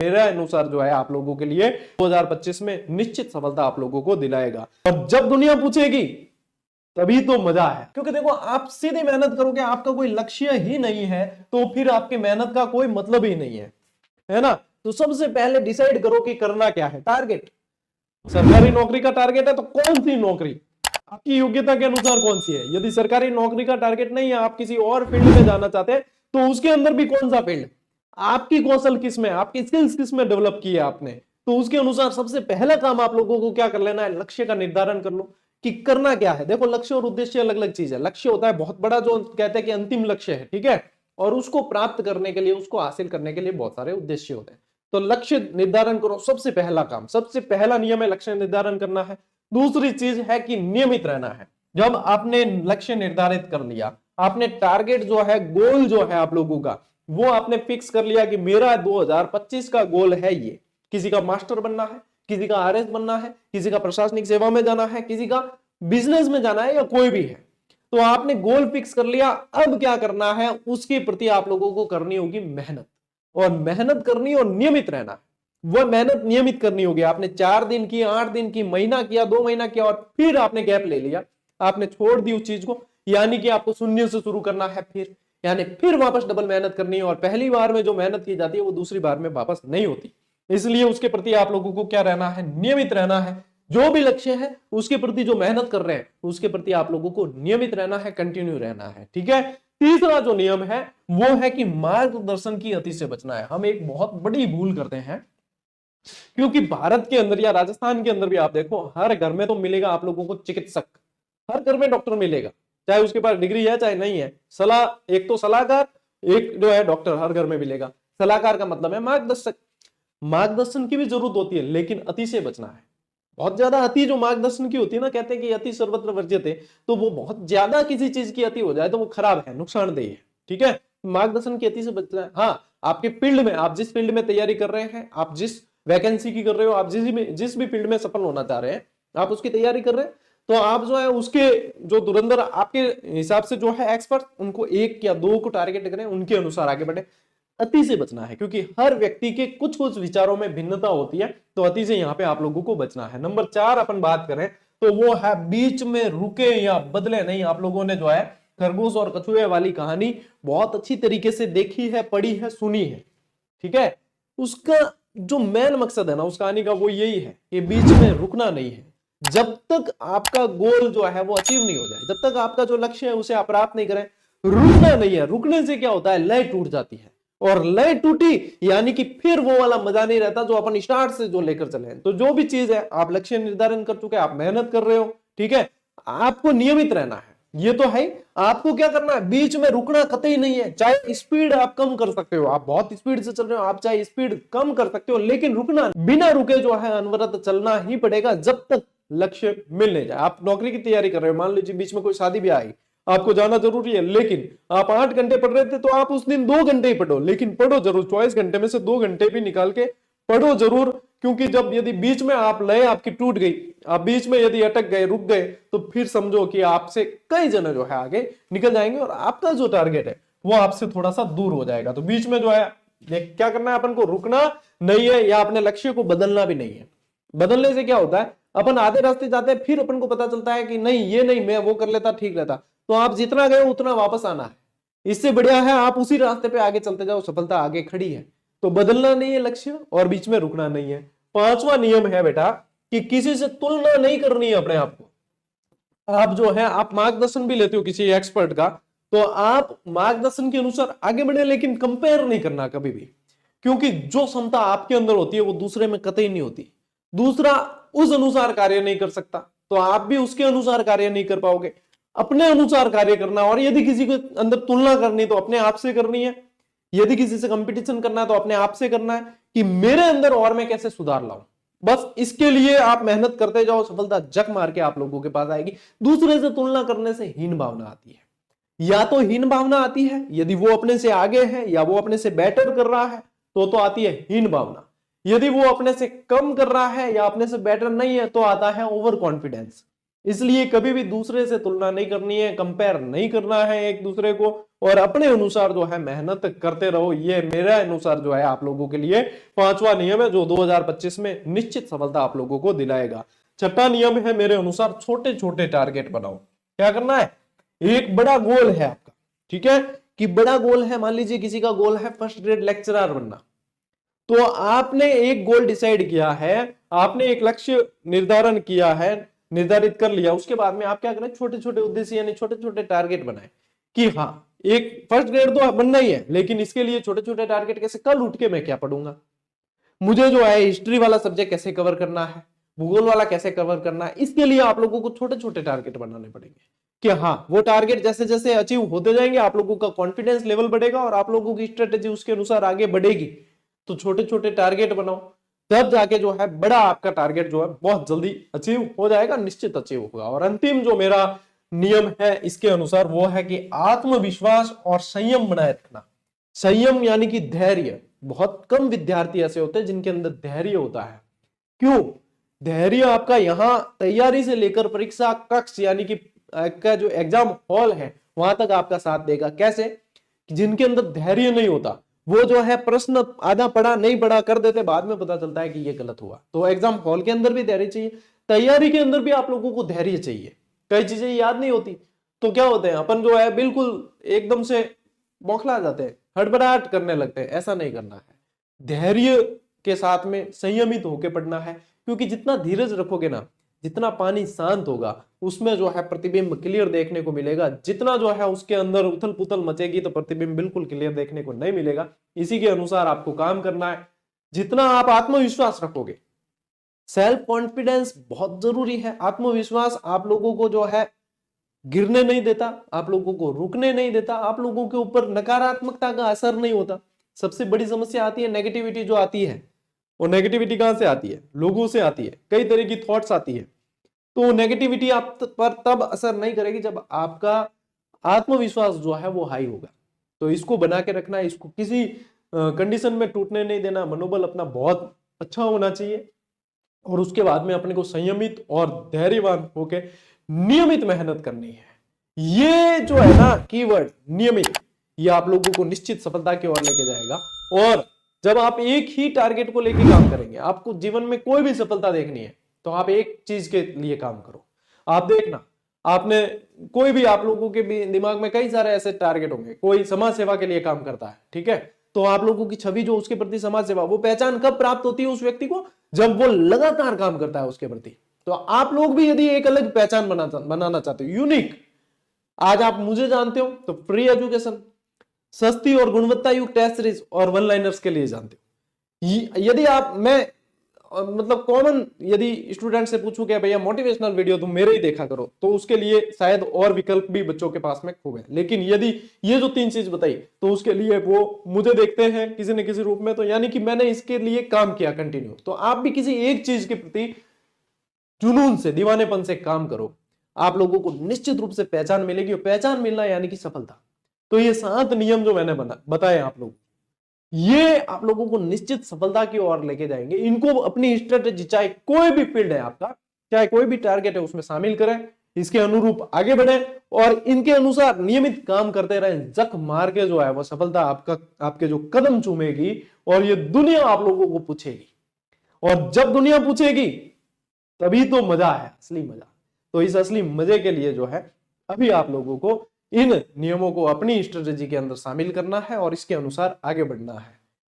मेरे अनुसार जो है आप लोगों के लिए 2025 में निश्चित सफलता आप लोगों को दिलाएगा। और जब दुनिया पूछेगी तभी तो मजा है, क्योंकि देखो आप सीधी मेहनत करोगे, आपका कोई लक्ष्य ही नहीं है तो फिर आपकी मेहनत का कोई मतलब ही नहीं है ना। तो सबसे पहले डिसाइड करो कि करना क्या है। टारगेट सरकारी नौकरी का टारगेट है तो कौन सी नौकरी आपकी योग्यता के अनुसार कौन सी है। यदि सरकारी नौकरी का टारगेट नहीं है, आप किसी और फील्ड में जाना चाहते हैं, तो उसके अंदर भी कौन सा फील्ड, आपकी कौशल किस में, आपकी स्किल्स किस में डेवलप की है आपने, तो उसके अनुसार सबसे पहला काम आप लोगों को क्या कर लेना है, लक्ष्य का निर्धारण कर लो कि करना क्या है। देखो लक्ष्य और उद्देश्य अलग अलग चीज है। लक्ष्य होता है बहुत बड़ा, जो कहते हैं कि अंतिम लक्ष्य है, ठीक है, और उसको प्राप्त करने के लिए, उसको हासिल करने के लिए बहुत सारे उद्देश्य होते हैं। तो लक्ष्य निर्धारण करो, सबसे पहला काम, सबसे पहला नियम है लक्ष्य निर्धारण करना है। दूसरी चीज है कि नियमित रहना है। जब आपने लक्ष्य निर्धारित कर लिया, आपने टारगेट जो है, गोल जो है आप लोगों का, वो आपने फिक्स कर लिया कि मेरा 2025 का गोल है ये, किसी का मास्टर बनना है, किसी का आरएस बनना है, किसी का प्रशासनिक सेवा में जाना है, किसी का बिजनेस में जाना है, या कोई भी है, तो आपने गोल फिक्स कर लिया। अब क्या करना है, उसके प्रति आप लोगों को करनी होगी मेहनत, और मेहनत करनी और नियमित रहना। वह मेहनत नियमित करनी होगी। आपने 4 दिन की, 8 दिन की, महीना किया, 2 महीना किया, और फिर आपने गैप ले लिया, आपने छोड़ दी उस चीज को, यानी कि आपको शून्य से शुरू करना है, फिर यानी फिर वापस डबल मेहनत करनी है। और पहली बार में जो मेहनत की जाती है वो दूसरी बार में वापस नहीं होती। इसलिए उसके प्रति आप लोगों को क्या रहना है, नियमित रहना है। जो भी लक्ष्य है उसके प्रति जो मेहनत कर रहे हैं उसके प्रति आप लोगों को नियमित रहना है, कंटिन्यू रहना है, ठीक है। तीसरा जो नियम है वो है कि मार्गदर्शन की अति से बचना है। हम एक बहुत बड़ी भूल करते हैं, क्योंकि भारत के अंदर या राजस्थान के अंदर भी आप देखो, हर घर में तो मिलेगा आप लोगों को चिकित्सक, हर घर में डॉक्टर मिलेगा, चाहे उसके पास डिग्री है चाहे नहीं है। सलाह, एक तो सलाहकार, एक जो है डॉक्टर, हर घर में मिलेगा। सलाहकार का मतलब है मार्गदर्शक। मार्गदर्शन की भी जरूरत होती है, लेकिन अति से बचना है। बहुत ज्यादा अति जो मार्गदर्शन की होती है ना, कहते हैं कि अति सर्वत्र वर्ज्यते, तो वो बहुत ज्यादा किसी चीज की अति हो जाए तो वो खराब है, नुकसानदेह है, ठीक है। मार्गदर्शन की अति से बचना है। हाँ, आपके फील्ड में, आप जिस फील्ड में तैयारी कर रहे हैं, आप जिस वैकेंसी की कर रहे हो, आप जिस भी फील्ड में सफल होना चाह रहे हैं, आप उसकी तैयारी कर रहे हैं, तो आप जो है उसके जो धुरंधर आपके हिसाब से जो है एक्सपर्ट, उनको 1 या 2 को टारगेट करें, उनके अनुसार आगे बढ़े। अति से बचना है, क्योंकि हर व्यक्ति के कुछ कुछ विचारों में भिन्नता होती है, तो अति से यहाँ पे आप लोगों को बचना है। नंबर 4 अपन बात करें तो वो है बीच में रुके या बदले नहीं। आप लोगों ने जो है खरगोश और कछुए वाली कहानी बहुत अच्छी तरीके से देखी है, पढ़ी है, सुनी है, ठीक है। उसका जो मेन मकसद है ना उस कहानी का, वो यही है कि बीच में रुकना नहीं है। जब तक आपका गोल जो है वो अचीव नहीं हो जाए, जब तक आपका जो लक्ष्य है उसे आप प्राप्त नहीं करें, रुकना नहीं है। रुकने से क्या होता है, लय टूट जाती है, और लय टूटी यानी कि फिर वो वाला मजा नहीं रहता जो अपन स्टार्ट से जो लेकर चले हैं। तो जो भी चीज है, आप लक्ष्य निर्धारण कर चुके हैं, आप मेहनत कर रहे हो, ठीक है, आपको नियमित रहना है, ये तो है। आपको क्या करना है, बीच में रुकना कतई नहीं है। चाहे स्पीड आप कम कर सकते हो, आप बहुत स्पीड से चल रहे हो, आप चाहे स्पीड कम कर सकते हो, लेकिन रुकना, बिना रुके जो है अनवरत चलना ही पड़ेगा जब तक लक्ष्य मिल नहीं जाए। आप नौकरी की तैयारी कर रहे हो, मान लीजिए बीच में कोई शादी भी आई, आपको जाना जरूरी है, लेकिन आप 8 घंटे पढ़ रहे थे, तो आप उस दिन 2 घंटे ही पढ़ो, लेकिन पढ़ो जरूर। 24 घंटे में से 2 घंटे भी निकाल के पढ़ो जरूर, क्योंकि जब यदि बीच में आप लय आपकी टूट गई, आप बीच में यदि अटक गए, रुक गए, तो फिर समझो कि आपसे कई जने जो है आगे निकल जाएंगे, और आपका जो टारगेट है वो आपसे थोड़ा सा दूर हो जाएगा। तो बीच में जो है क्या करना है, अपन को रुकना नहीं है, या अपने लक्ष्य को बदलना भी नहीं है। बदलने से क्या होता है, अपन आधे रास्ते जाते हैं, फिर अपन को पता चलता है कि नहीं, ये नहीं, मैं वो कर लेता, ठीक रहता। तो आप जितना गए उतना वापस आना है। इससे बढ़िया है आप उसी रास्ते पे आगे चलते जाओ, सफलता आगे खड़ी है। तो बदलना नहीं है लक्ष्य, और बीच में रुकना नहीं है। 5वां नियम है बेटा कि किसी से तुलना नहीं करनी है अपने आप को। आप जो है, आप मार्गदर्शन भी लेते हो किसी एक्सपर्ट का, तो आप मार्गदर्शन के अनुसार आगे बढ़े, लेकिन कंपेयर नहीं करना कभी भी, क्योंकि जो क्षमता आपके अंदर होती है वो दूसरे में कतई नहीं होती। दूसरा उस अनुसार कार्य नहीं कर सकता, तो आप भी उसके अनुसार कार्य नहीं कर पाओगे। अपने अनुसार कार्य करना, और यदि किसी के अंदर तुलना करनी तो अपने आप से करनी है, यदि किसी से कंपटीशन करना है तो अपने आप से करना है कि मेरे अंदर और मैं कैसे सुधार लाऊं। बस इसके लिए आप मेहनत करते जाओ, सफलता जक मार के आप लोगों के पास आएगी। दूसरे से तुलना करने से हीन भावना आती है, या तो हीन भावना आती है यदि वो अपने से आगे है या वो अपने से बेटर कर रहा है, तो आती है हीन भावना। यदि वो अपने से कम कर रहा है या अपने से बेटर नहीं है, तो आता है ओवर कॉन्फिडेंस। इसलिए कभी भी दूसरे से तुलना नहीं करनी है, कंपेयर नहीं करना है एक दूसरे को, और अपने अनुसार जो है मेहनत करते रहो। ये मेरे अनुसार जो है आप लोगों के लिए पांचवा नियम है जो 2025 में निश्चित सफलता आप लोगों को दिलाएगा। छठा नियम है मेरे अनुसार छोटे छोटे टारगेट बनाओ। क्या करना है? एक बड़ा गोल है आपका, ठीक है, कि बड़ा गोल है, मान लीजिए किसी का गोल है फर्स्ट ग्रेड लेक्चरर बनना, तो आपने एक गोल डिसाइड किया है, आपने एक लक्ष्य निर्धारण किया है, निर्धारित कर लिया, उसके बाद में आप क्या करें, छोटे छोटे उद्देश्य यानी छोटे छोटे टारगेट बनाए कि हाँ एक फर्स्ट ग्रेड तो बनना ही है, लेकिन इसके लिए छोटे छोटे टारगेट कैसे, कल उठ के मैं क्या पढ़ूंगा, मुझे जो है हिस्ट्री वाला सब्जेक्ट कैसे कवर करना है, भूगोल वाला कैसे कवर करना है, इसके लिए आप लोगों को छोटे छोटे टारगेट बनाने पड़ेंगे कि हाँ वो टारगेट जैसे जैसे अचीव होते जाएंगे आप लोगों का कॉन्फिडेंस लेवल बढ़ेगा और आप लोगों की स्ट्रेटेजी उसके अनुसार आगे बढ़ेगी। तो छोटे छोटे टारगेट बनाओ, तब जाके जो है बड़ा आपका टारगेट जो है बहुत जल्दी अचीव हो जाएगा, निश्चित अचीव होगा। और अंतिम जो मेरा नियम है इसके अनुसार वो है कि आत्मविश्वास और संयम बनाए रखना। संयम यानी कि धैर्य। बहुत कम विद्यार्थी ऐसे होते हैं जिनके अंदर धैर्य होता है। क्यों? धैर्य आपका यहां तैयारी से लेकर परीक्षा कक्ष यानी कि का जो एग्जाम हॉल है वहां तक आपका साथ देगा। कैसे? जिनके अंदर धैर्य नहीं होता वो जो है प्रश्न आधा पढ़ा नहीं पढ़ा कर देते, बाद में पता चलता है कि ये गलत हुआ। तो एग्जाम हॉल के अंदर भी धैर्य चाहिए, तैयारी के अंदर भी आप लोगों को धैर्य चाहिए। कई चीजें याद नहीं होती तो क्या होते हैं अपन जो है बिल्कुल एकदम से बौखला जाते हैं, हड़बड़ाहट करने लगते हैं। ऐसा नहीं करना है, धैर्य के साथ में संयमित होकर पढ़ना है, क्योंकि जितना धीरज रखोगे ना, जितना पानी शांत होगा उसमें जो है प्रतिबिंब क्लियर देखने को मिलेगा। जितना जो है उसके अंदर उथल पुथल मचेगी तो प्रतिबिंब बिल्कुल क्लियर देखने को नहीं मिलेगा। इसी के अनुसार आपको काम करना है। जितना आप आत्मविश्वास रखोगे, सेल्फ कॉन्फिडेंस बहुत जरूरी है। आत्मविश्वास आप लोगों को जो है गिरने नहीं देता, आप लोगों को रुकने नहीं देता, आप लोगों के ऊपर नकारात्मकता का असर नहीं होता। सबसे बड़ी समस्या आती है नेगेटिविटी जो आती है। वो नेगेटिविटी कहां से आती है? लोगों से आती है, कई तरह की थॉट्स आती है। तो नेगेटिविटी आप पर तब असर नहीं करेगी जब आपका आत्मविश्वास जो है वो हाई होगा। तो इसको बना के रखना है, इसको किसी कंडीशन में टूटने नहीं देना। मनोबल अपना बहुत अच्छा होना चाहिए और उसके बाद में अपने को संयमित और धैर्यवान होकर नियमित मेहनत करनी है। ये जो है ना कीवर्ड नियमित, ये आप लोगों को निश्चित सफलता की ओर लेके जाएगा। और जब आप एक ही टारगेट को लेके काम करेंगे, आपको जीवन में कोई भी सफलता देखनी है तो आप एक चीज के लिए काम करो। आप देखना, आपने कोई भी, आप लोगों के भी दिमाग में कई सारे ऐसे टारगेट होंगे। कोई समाज सेवा के लिए काम करता है, ठीक है, तो आप लोगों की छवि जो उसके प्रति समाज सेवा, वो पहचान कब प्राप्त होती है उस व्यक्ति को? जब वो लगातार काम करता है उसके प्रति। तो आप लोग भी यदि एक अलग पहचान बनाना चाहते हो, यूनिक, आज आप मुझे जानते हो तो फ्री एजुकेशन, सस्ती और गुणवत्ता युक्त टेस्ट सीरीज और वन लाइनर्स के लिए जानते हो। यदि आप, मैं मतलब कॉमन यदि स्टूडेंट से पूछूं कि भैया मोटिवेशनल वीडियो तुम मेरे ही देखा करो, तो उसके लिए शायद और विकल्प भी बच्चों के पास में खूब है। लेकिन यदि ये जो 3 चीज बताई तो उसके लिए वो मुझे देखते हैं किसी न किसी रूप में, तो यानी कि मैंने इसके लिए काम किया कंटिन्यू। तो आप भी किसी एक चीज के प्रति जुनून से, दीवानेपन से काम करो, आप लोगों को निश्चित रूप से पहचान मिलेगी। और पहचान मिलना यानी कि सफलता। तो ये 7 नियम जो मैंने बताए आप लोग, ये आप लोगों को निश्चित सफलता की ओर लेके जाएंगे। इनको अपनी स्ट्रेटेजी, चाहे कोई भी फील्ड है आपका, चाहे कोई भी टारगेट है, उसमें शामिल करें, इसके अनुरूप आगे बढ़े और इनके अनुसार नियमित काम करते रहें। जख मार के जो है वो सफलता आपके जो कदम चूमेगी और ये दुनिया आप लोगों को पूछेगी। और जब दुनिया पूछेगी तभी तो मजा है, असली मजा। तो इस असली मजे के लिए जो है अभी आप लोगों को इन नियमों को अपनी स्ट्रेटेजी के अंदर शामिल करना है और इसके अनुसार आगे बढ़ना है।